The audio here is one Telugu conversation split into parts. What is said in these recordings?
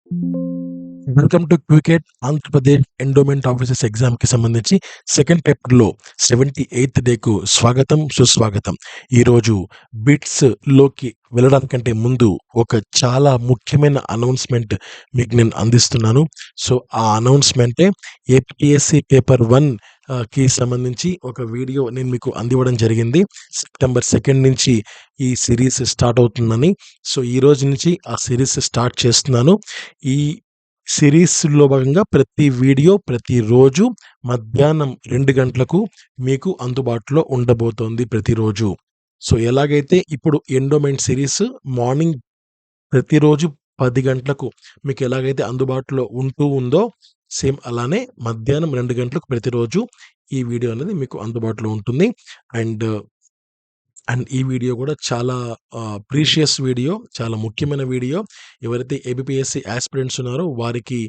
వెల్కమ్ టు క్వికెట్ ఆంధ్రప్రదేశ్ ఎండోమెంట్ ఆఫీసర్స్ ఎగ్జామ్కి సంబంధించి సెకండ్ పేపర్లో 78th డేకు స్వాగతం సుస్వాగతం. ఈరోజు లోకి వెళ్ళడానికంటే ముందు ఒక చాలా ముఖ్యమైన అనౌన్స్మెంట్ మీకు నేను అందిస్తున్నాను. సో ఆ అనౌన్స్మెంటే ఏపీఎస్సి పేపర్ 1 కి సంబంధించి ఒక వీడియో నేను మీకు అందివ్వడం జరిగింది. సెప్టెంబర్ 2 నుంచి ఈ సిరీస్ స్టార్ట్ అవుతుందని. సో ఈ రోజు నుంచి ఆ సిరీస్ స్టార్ట్ చేస్తున్నాను. ఈ సిరీస్‌లో భాగంగా ప్రతి వీడియో ప్రతిరోజు మధ్యాహ్నం 2 గంటలకు మీకు అందుబాటులో ఉండబోతోంది ప్రతిరోజు. సో, ఎలాగైతే ఇప్పుడు ఎండోమెంట్ సిరీస్ మార్నింగ్ ప్రతిరోజు 10 గంటలకు మీకు ఎలాగైతే అందుబాటులో ఉంటూ ఉందో, సేమ్ అలానే మధ్యాహ్నం 2 గంటలకు ప్రతిరోజు ఈ వీడియో అనేది మీకు అందుబాటులో ఉంటుంది. అండ్ ఈ వీడియో కూడా చాలా ప్రీషియస్ వీడియో. చాలా ముఖ్యమైన వీడియో. ఎవరైతే ఏబీపీఎస్సీ యాస్పిరెంట్స్ ఉన్నారో వారికి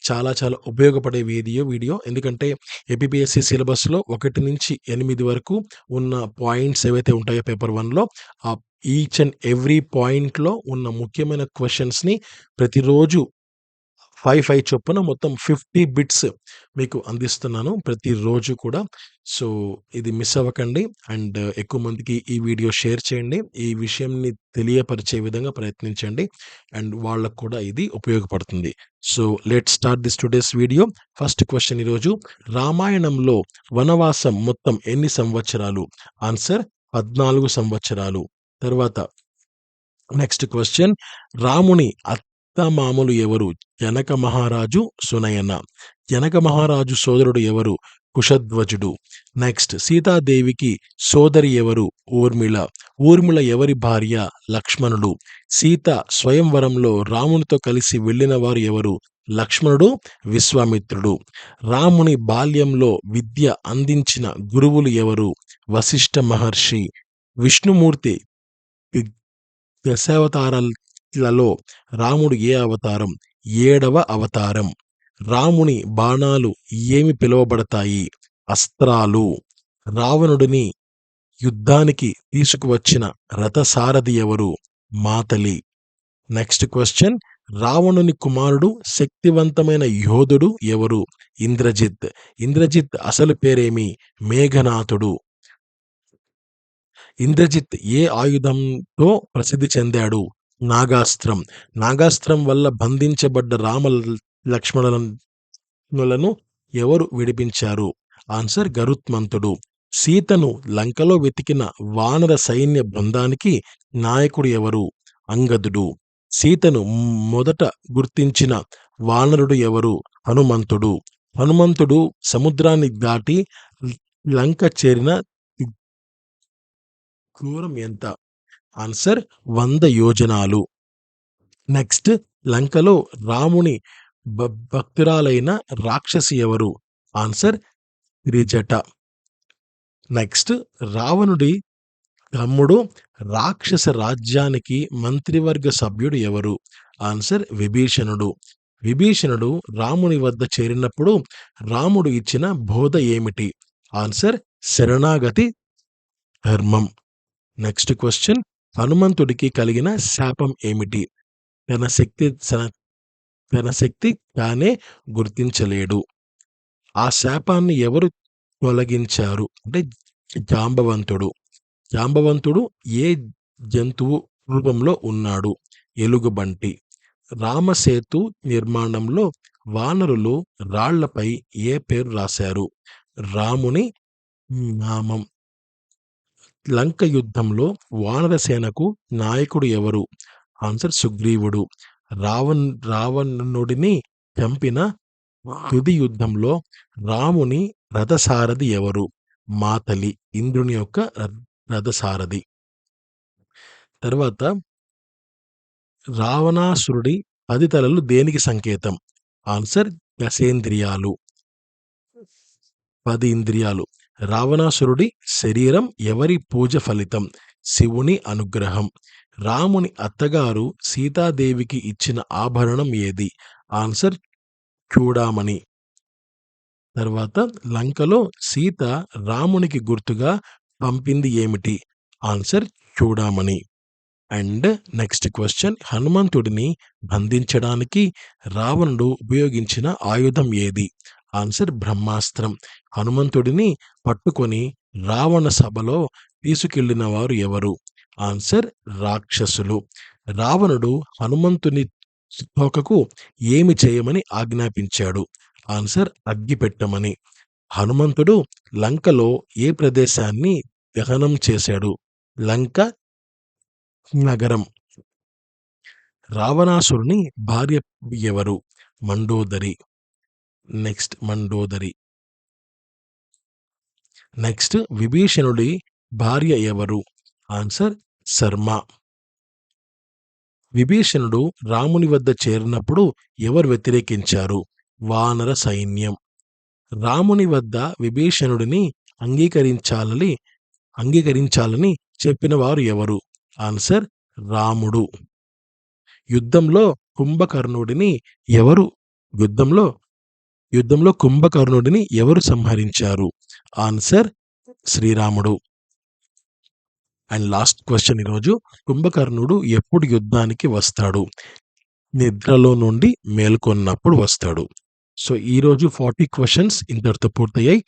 చాలా చాలా ఉపయోగపడే వీడియో. ఎందుకంటే ఏబీపీఎస్సీ సిలబస్‌లో 1-8 వరకు ఉన్న పాయింట్స్ ఏవైతే ఉంటాయో పేపర్ 1లో ఈచ్ అండ్ ఎవ్రీ పాయింట్‌లో ఉన్న ముఖ్యమైన క్వెషన్స్‌ని ప్రతిరోజు 5 చొప్పున మొత్తం 50 బిట్స్ మీకు అందిస్తున్నాను ప్రతిరోజు కూడా. సో, ఇది మిస్ అవ్వకండి. అండ్ ఎక్కువ మందికి ఈ వీడియో షేర్ చేయండి. ఈ విషయంని తెలియపరిచే విధంగా ప్రయత్నించండి. అండ్ వాళ్ళకు కూడా ఇది ఉపయోగపడుతుంది. So, let's start this today's video. First question ఈరోజు, రామాయణంలో వనవాసం మొత్తం ఎన్ని సంవత్సరాలు? ఆన్సర్ 14 సంవత్సరాలు. తర్వాత నెక్స్ట్ క్వెషన్, రాముని అత్తమామలు ఎవరు? జనక మహారాజు, సునయన. జనక మహారాజు సోదరుడు ఎవరు? కుశధ్వజుడు. నెక్స్ట్, సీతాదేవికి సోదరి ఎవరు? ఊర్మిళ. ఊర్మిళ ఎవరి భార్య? లక్ష్మణుడు. సీత స్వయంవరంలో రామునితో కలిసి వెళ్ళిన వారు ఎవరు? లక్ష్మణుడు, విశ్వామిత్రుడు. రాముని బాల్యంలో విద్య అందించిన గురువులు ఎవరు? వశిష్ఠ మహర్షి. విష్ణుమూర్తి దశావతారాలలో రాముడు ఏ అవతారం? 7వ అవతారం. రాముని బాణాలు ఏమి పిలువబడతాయి? అస్త్రాలు. రావణుడిని యుద్ధానికి తీసుకువచ్చిన రథసారథి ఎవరు? మాతలి. నెక్స్ట్ క్వశ్చన్, రావణుని కుమారుడు శక్తివంతమైన యోధుడు ఎవరు? ఇంద్రజిత్. ఇంద్రజిత్ అసలు పేరేమి? మేఘనాథుడు. ఇంద్రజిత్ ఏ ఆయుధంతో ప్రసిద్ధి చెందాడు? నాగాస్త్రం. నాగాస్త్రం వల్ల బంధించబడ్డ లక్ష్మణులను ఎవరు విడిపించారు? ఆన్సర్ గరుత్మంతుడు. సీతను లంకలో వెతికిన వానర సైన్య బృందానికి నాయకుడు ఎవరు? అంగదుడు. సీతను మొదట గుర్తించిన వానరుడు ఎవరు? హనుమంతుడు. హనుమంతుడు సముద్రాన్ని దాటి లంక చేరిన దూరం ఎంత? ఆన్సర్ 100 యోజనాలు. నెక్స్ట్, లంకలో రాముని భక్తురాలైన రాక్షసి ఎవరు? ఆన్సర్ త్రిజట. నెక్స్ట్, రావణుడి తమ్ముడు రాక్షస రాజ్యానికి మంత్రివర్గ సభ్యుడు ఎవరు? ఆన్సర్ విభీషణుడు. విభీషణుడు రాముని వద్ద చేరినప్పుడు రాముడు ఇచ్చిన బోధ ఏమిటి? ఆన్సర్ శరణాగతి ధర్మం. నెక్స్ట్ క్వశ్చన్, హనుమంతుడికి కలిగిన శాపం ఏమిటి? తన శక్తి తానే గుర్తించలేడు. ఆ శాపాన్ని ఎవరు తొలగించారు? అంటే జాంబవంతుడు. జాంబవంతుడు ఏ జంతువు రూపంలో ఉన్నాడు? ఎలుగుబంటి. రామసేతు నిర్మాణంలో వానరులు రాళ్లపై ఏ పేరు రాశారు? రాముని నామం. లంక యుద్ధంలో వానరసేనకు నాయకుడు ఎవరు? ఆన్సర్ సుగ్రీవుడు. రావణుడిని చంపిన తుది యుద్ధంలో రాముని రథసారథి ఎవరు? మాతలి, ఇంద్రుని యొక్క రథసారథి. తర్వాత, రావణాసురుడి 10 తలలు దేనికి సంకేతం? ఆన్సర్ దశేంద్రియాలు. 10 ఇంద్రియాలు. రావణాసురుడి శరీరం ఎవరి పూజ ఫలితం? శివుని అనుగ్రహం. రాముని అత్తగారు సీతాదేవికి ఇచ్చిన ఆభరణం ఏది? ఆన్సర్ చూడామణి. తర్వాత, లంకలో సీత రామునికి గుర్తుగా పంపింది ఏమిటి? Answer Chudamani. And next question, హనుమంతుడిని బంధించడానికి రావణుడు ఉపయోగించిన ఆయుధం ఏది? ఆన్సర్ బ్రహ్మాస్త్రం. హనుమంతుడిని పట్టుకొని రావణ సభలో తీసుకెళ్లిన వారు ఎవరు? ఆన్సర్ రాక్షసులు. రావణుడు హనుమంతుని తోకకు ఏమి చేయమని ఆజ్ఞాపించాడు? ఆన్సర్ అగ్గి పెట్టమని. హనుమంతుడు లంకలో ఏ ప్రదేశాన్ని దహనం చేశాడు? లంక నగరం. రావణాసురుని భార్య ఎవరు? మండోదరి. నెక్స్ట్ విభీషణుడి భార్య ఎవరు? ఆన్సర్ శర్మ. విభీషణుడు రాముని వద్ద చేరినప్పుడు ఎవరు వ్యతిరేకించారు? వానర సైన్యం. రాముని వద్ద విభీషణుడిని అంగీకరించాలని చెప్పిన వారు ఎవరు? ఆన్సర్ రాముడు. యుద్ధంలో కుంభకర్ణుడిని ఎవరు సంహరించారు? ఆన్సర్ శ్రీరాముడు. అండ్ లాస్ట్ క్వశ్చన్ ఈరోజు, కుంభకర్ణుడు ఎప్పుడు యుద్ధానికి వస్తాడు? నిద్రలో నుండి మేల్కొన్నప్పుడు వస్తాడు. సో ఈరోజు 40 క్వశ్చన్స్ ఇంతటితో పూర్తయ్యాయి.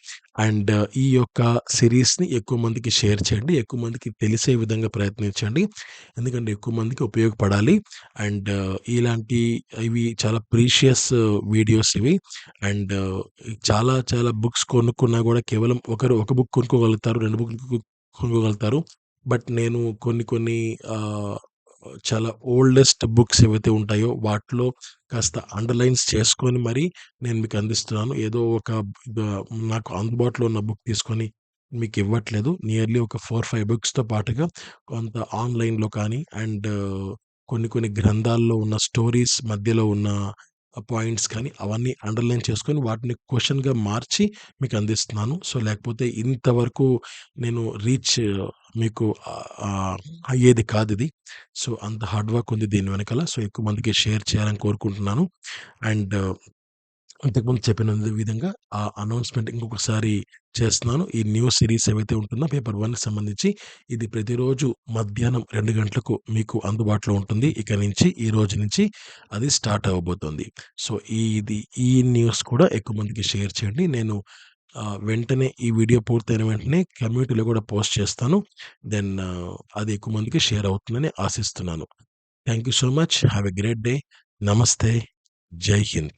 అండ్ ఈ యొక్క సిరీస్ని ఎక్కువ మందికి షేర్ చేయండి, ఎక్కువ మందికి తెలిసే విధంగా ప్రయత్నించండి, ఎందుకంటే ఎక్కువ మందికి ఉపయోగపడాలి. అండ్ ఇవి చాలా ప్రీషియస్ వీడియోస్ ఇవి. అండ్ చాలా చాలా బుక్స్ కొనుక్కున్నా కూడా కేవలం ఒక బుక్ కొనుక్కోగలుగుతారు, 2 బుక్లు కొనుక్కోగలుగుతారు. బట్ నేను కొన్ని చాలా ఓల్డెస్ట్ బుక్స్ ఏవైతే ఉంటాయో వాటిలో కాస్త అండర్లైన్స్ చేసుకొని మరి నేను మీకు అందిస్తున్నాను. ఏదో నాకు అందుబాటులో ఉన్న బుక్ తీసుకొని మీకు ఇవ్వట్లేదు. నియర్లీ ఒక 4-5 బుక్స్తో పాటుగా కొంత ఆన్లైన్లో కానీ అండ్ కొన్ని గ్రంథాల్లో ఉన్న స్టోరీస్ మధ్యలో ఉన్న పాయింట్స్ కానీ అవన్నీ అండర్లైన్ చేసుకొని వాటిని క్వశ్చన్గా మార్చి మీకు అందిస్తున్నాను. సో లేకపోతే ఇంతవరకు నేను రీచ్ మీకు అయ్యేది కాదు ఇది. సో అంత హార్డ్ వర్క్ ఉంది దీని వెనకాల. సో ఎక్కువ మందికి షేర్ చేయాలని కోరుకుంటున్నాను. అండ్ ఇంతకుముందు చెప్పిన విధంగా ఆ అనౌన్స్మెంట్ ఇంకొకసారి చేస్తున్నాను. ఈ న్యూ సిరీస్ ఏవైతే ఉంటుందో పేపర్ 1 సంబంధించి ఇది ప్రతిరోజు మధ్యాహ్నం 2 గంటలకు మీకు అందుబాటులో ఉంటుంది. ఈ రోజు నుంచి అది స్టార్ట్ అవ్వబోతుంది. సో ఈ న్యూస్ కూడా ఎక్కువ మందికి షేర్ చేయండి. నేను వెంటనే ఈ వీడియో పూర్తయిన వెంటనే కమ్యూనిటీలో కూడా పోస్ట్ చేస్తాను. దెన్ అది ఎక్కువ మందికి షేర్ అవుతుందని ఆశిస్తున్నాను. Thank you so much. Have a great day. నమస్తే. జై హింద్.